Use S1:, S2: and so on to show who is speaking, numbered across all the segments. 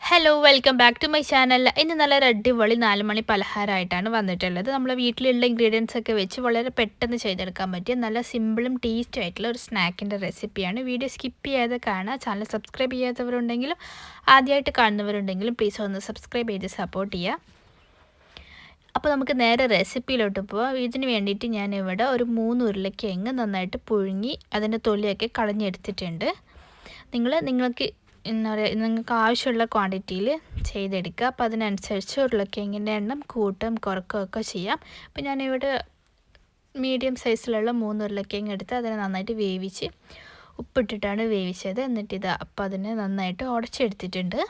S1: Hello welcome back to my channel. ഇന്ന് നല്ലൊരു അടിപൊളി 4 മണി പലഹാരമായിട്ടാണ് വന്നിട്ടുള്ളത്. നമ്മൾ വീട്ടിലുള്ള ഇൻഗ്രീഡിയൻസ് ഒക്കെ വെച്ച് വളരെ പെട്ടെന്ന് ചെയ്തെടുക്കാൻ പറ്റിയ നല്ല സിമ്പിളും ടേസ്റ്റും ആയിട്ടുള്ള ഒരു സ്നാക്കിൻ്റെ റെസിപ്പിയാണ്. വീഡിയോ സ്കിപ്പ് ചെയ്യാതെ കാണുക. ചാനൽ സബ്സ്ക്രൈബ് ചെയ്യാത്തവരുണ്ടെങ്കിലും ആദ്യമായിട്ട് കാണുന്നവരുണ്ടെങ്കിലും പ്ലീസ് ഒന്ന് സബ്സ്ക്രൈബ് ചെയ്ത് സപ്പോർട്ട് ചെയ്യുക. അപ്പോൾ നമുക്ക് നേരെ റെസിപ്പിയിലോട്ട് പോവാം. ഇതിന് വേണ്ടിയിട്ട് ഞാനിവിടെ ഒരു 3 ഉരുളക്കിഴങ്ങ് നന്നായിട്ട് പുഴുങ്ങി അതിൻ്റെ തൊലിയൊക്കെ കളഞ്ഞെടുത്തിട്ടുണ്ട്. നിങ്ങൾക്ക് എന്താ പറയുക, നിങ്ങൾക്ക് ആവശ്യമുള്ള ക്വാണ്ടിറ്റിയിൽ ചെയ്തെടുക്കുക. അപ്പോൾ അതിനനുസരിച്ച് ഉരുളക്കിഴങ്ങിൻ്റെ എണ്ണം കൂട്ടും കുറക്കുകയൊക്കെ ചെയ്യാം. അപ്പോൾ ഞാനിവിടെ മീഡിയം സൈസിലുള്ള 3 ഉരുളക്കിഴങ്ങ് എടുത്ത് അതിനെ നന്നായിട്ട് വേവിച്ച് ഉപ്പിട്ടിട്ടാണ് വേവിച്ചത്. അപ്പോൾ അതിനെ നന്നായിട്ട് ഉടച്ചെടുത്തിട്ടുണ്ട്.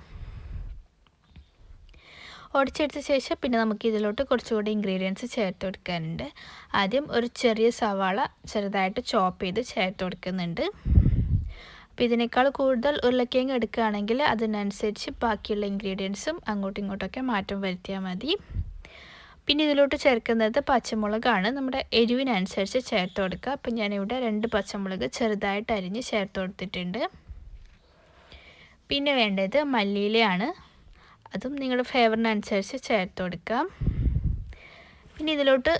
S1: ഉടച്ചെടുത്ത ശേഷം പിന്നെ നമുക്ക് ഇതിലോട്ട് കുറച്ചുകൂടി ഇൻഗ്രീഡിയൻസ് ചേർത്ത് കൊടുക്കാനുണ്ട്. ആദ്യം ഒരു ചെറിയ സവാള ചെറുതായിട്ട് ചോപ്പ് ചെയ്ത് ചേർത്ത് കൊടുക്കുന്നുണ്ട്. അപ്പോൾ ഇതിനേക്കാൾ കൂടുതൽ ഉരുളക്കിഴങ്ങ് എടുക്കുകയാണെങ്കിൽ അതിനനുസരിച്ച് ബാക്കിയുള്ള ഇൻഗ്രീഡിയൻസും അങ്ങോട്ടും ഇങ്ങോട്ടൊക്കെ മാറ്റം വരുത്തിയാൽ മതി. പിന്നെ ഇതിലോട്ട് ചേർക്കുന്നത് പച്ചമുളകാണ്. നമ്മുടെ എരിവിനനുസരിച്ച് ചേർത്ത് കൊടുക്കുക. അപ്പോൾ ഞാനിവിടെ 2 പച്ചമുളക് ചെറുതായിട്ട് അരിഞ്ഞ് ചേർത്ത് കൊടുത്തിട്ടുണ്ട്. പിന്നെ വേണ്ടത് മല്ലിയിലയാണ്. അതും നിങ്ങളുടെ ഫ്ലേവറിനനുസരിച്ച് ചേർത്ത് കൊടുക്കാം. പിന്നെ ഇതിലോട്ട്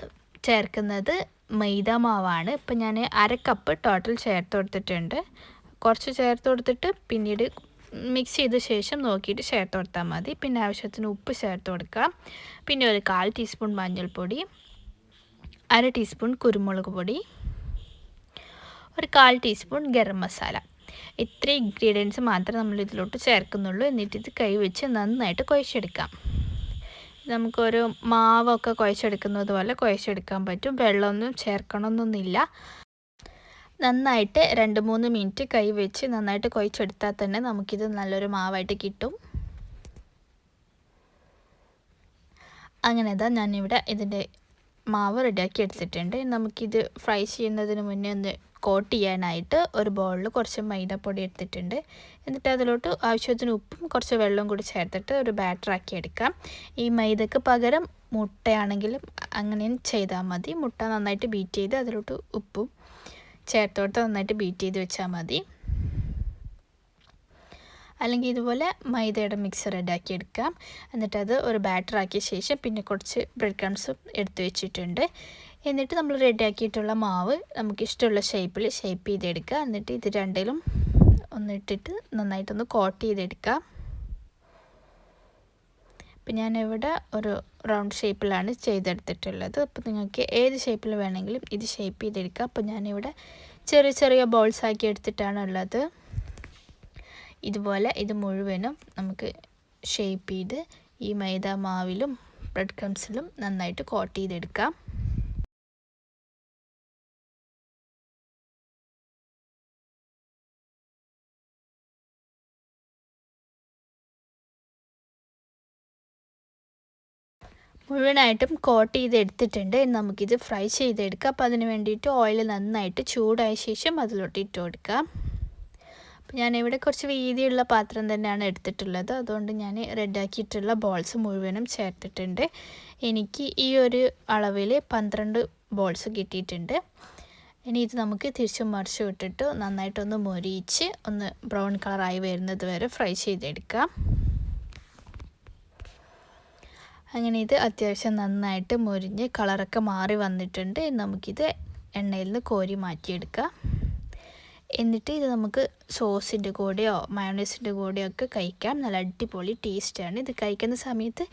S1: ചേർക്കുന്നത് മൈദ മാവാണ്. ഇപ്പോൾ ഞാൻ 1/2 കപ്പ് ടോട്ടൽ ചേർത്ത് കൊടുത്തിട്ടുണ്ട്. കുറച്ച് ചേർത്ത് കൊടുത്തിട്ട് പിന്നീട് മിക്സ് ചെയ്ത ശേഷം നോക്കിയിട്ട് ചേർത്ത് കൊടുത്താൽ മതി. പിന്നെ ആവശ്യത്തിന് ഉപ്പ് ചേർത്ത് കൊടുക്കാം. പിന്നെ ഒരു 1/4 ടീസ്പൂൺ മഞ്ഞൾപ്പൊടി, 1/2 ടീസ്പൂൺ കുരുമുളക് പൊടി, ഒരു 1/4 ടീസ്പൂൺ ഗരം മസാല. ഇത്രയും ഇൻഗ്രീഡിയൻസ് മാത്രമേ നമ്മൾ ഇതിലോട്ട് ചേർക്കുന്നുള്ളൂ. എന്നിട്ട് ഇത് കൈ വെച്ച് നന്നായിട്ട് കുഴച്ചെടുക്കാം. നമുക്കൊരു മാവൊക്കെ കുഴച്ചെടുക്കുന്നത് പോലെ കുഴച്ചെടുക്കാൻ പറ്റും. വെള്ളമൊന്നും ചേർക്കണമെന്നൊന്നുമില്ല. നന്നായിട്ട് 2-3 മിനിറ്റ് കൈ വെച്ച് നന്നായിട്ട് കുഴച്ചെടുത്താൽ തന്നെ നമുക്കിത് നല്ലൊരു മാവായിട്ട് കിട്ടും. അങ്ങനെ ഞാനിവിടെ ഇതിൻ്റെ മാവ് റെഡിയാക്കി എടുത്തിട്ടുണ്ട്. നമുക്കിത് ഫ്രൈ ചെയ്യുന്നതിന് മുന്നേ ഒന്ന് കോട്ട് ചെയ്യാനായിട്ട് ഒരു ബൗളിൽ കുറച്ച് മൈദപ്പൊടി എടുത്തിട്ടുണ്ട്. എന്നിട്ട് അതിലോട്ട് ആവശ്യത്തിന് ഉപ്പും കുറച്ച് വെള്ളവും കൂടി ചേർത്തിട്ട് ഒരു ബാറ്ററാക്കി എടുക്കാം. ഈ മൈദക്ക് പകരം മുട്ടയാണെങ്കിലും അങ്ങനെയും ചെയ്താൽ മതി. മുട്ട നന്നായിട്ട് ബീറ്റ് ചെയ്ത് അതിലോട്ട് ഉപ്പും ചേർത്തോട്ട് നന്നായിട്ട് ബീറ്റ് ചെയ്ത് വെച്ചാൽ മതി. അല്ലെങ്കിൽ ഇതുപോലെ മൈദയുടെ മിക്സ് റെഡിയാക്കി എടുക്കാം. എന്നിട്ടത് ഒരു ബാറ്ററാക്കിയ ശേഷം പിന്നെ കുറച്ച് ബ്രെഡ് ക്രംസും എടുത്ത് വെച്ചിട്ടുണ്ട്. എന്നിട്ട് നമ്മൾ റെഡിയാക്കിയിട്ടുള്ള മാവ് നമുക്കിഷ്ടമുള്ള ഷേപ്പ് ചെയ്തെടുക്കുക. എന്നിട്ട് ഇത് രണ്ടിലും ഒന്നിട്ടിട്ട് നന്നായിട്ടൊന്ന് കോട്ട് ചെയ്തെടുക്കാം. അപ്പം ഞാനിവിടെ ഒരു റൗണ്ട് ഷേപ്പിലാണ് ചെയ്തെടുത്തിട്ടുള്ളത്. അപ്പോൾ നിങ്ങൾക്ക് ഏത് ഷേപ്പിൽ വേണമെങ്കിലും ഇത് ഷേപ്പ് ചെയ്തെടുക്കാം. അപ്പോൾ ഞാനിവിടെ ചെറിയ ചെറിയ ബോൾസ് ആക്കി എടുത്തിട്ടാണ് ഉള്ളത്. ഇതുപോലെ ഇത് മുഴുവനും നമുക്ക് ഷേപ്പ് ചെയ്ത് ഈ മൈദ മാവിലും ബ്രെഡ് ക്രംസിലും നന്നായിട്ട് കോട്ട് ചെയ്തെടുക്കാം. മുഴുവനായിട്ടും കോട്ട് ചെയ്തെടുത്തിട്ടുണ്ട്. നമുക്കിത് ഫ്രൈ ചെയ്തെടുക്കാം. അപ്പോൾ അതിന് വേണ്ടിയിട്ട് ഓയിൽ നന്നായിട്ട് ചൂടായ ശേഷം അതിലോട്ട് ഇട്ട് കൊടുക്കാം. അപ്പോൾ ഞാനിവിടെ കുറച്ച് വീതിയുള്ള പാത്രം തന്നെയാണ് എടുത്തിട്ടുള്ളത്. അതുകൊണ്ട് ഞാൻ റെഡിയാക്കിയിട്ടുള്ള ബോൾസ് മുഴുവനും ചേർത്തിട്ടുണ്ട്. എനിക്ക് ഈ ഒരു അളവിൽ 12 ബോൾസ് കിട്ടിയിട്ടുണ്ട്. ഇനി ഇത് നമുക്ക് തിരിച്ചും മറിച്ചും ഇട്ടിട്ട് നന്നായിട്ടൊന്ന് മൊരിയിച്ച് ഒന്ന് ബ്രൗൺ കളറായി വരുന്നത് വരെ ഫ്രൈ ചെയ്തെടുക്കാം. അങ്ങനെ ഇത് അത്യാവശ്യം നന്നായിട്ട് മൊരിഞ്ഞ് കളറൊക്കെ മാറി വന്നിട്ടുണ്ട്. നമുക്കിത് എണ്ണയിൽ നിന്ന് കോരി മാറ്റിയെടുക്കാം. എന്നിട്ട് ഇത് നമുക്ക് സോസിൻ്റെ കൂടെയോ മയോണൈസിൻ്റെ കൂടെയോ ഒക്കെ കഴിക്കാം. നല്ല അടിപൊളി ടേസ്റ്റാണ്. ഇത് കഴിക്കുന്ന സമയത്ത്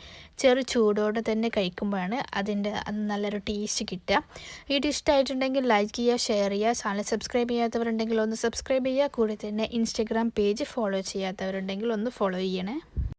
S1: ചെറു ചൂടോടെ തന്നെ കഴിക്കുമ്പോഴാണ് അതിൻ്റെ നല്ലൊരു ടേസ്റ്റ് കിട്ടുക. വീഡിയോ ഇഷ്ടമായിട്ടുണ്ടെങ്കിൽ ലൈക്ക് ചെയ്യുക, ഷെയർ ചെയ്യുക. ചാനൽ സബ്സ്ക്രൈബ് ചെയ്യാത്തവരുണ്ടെങ്കിൽ ഒന്ന് സബ്സ്ക്രൈബ് ചെയ്യുക. കൂടെ തന്നെ ഇൻസ്റ്റഗ്രാം പേജ് ഫോളോ ചെയ്യാത്തവരുണ്ടെങ്കിൽ ഒന്ന് ഫോളോ ചെയ്യണേ.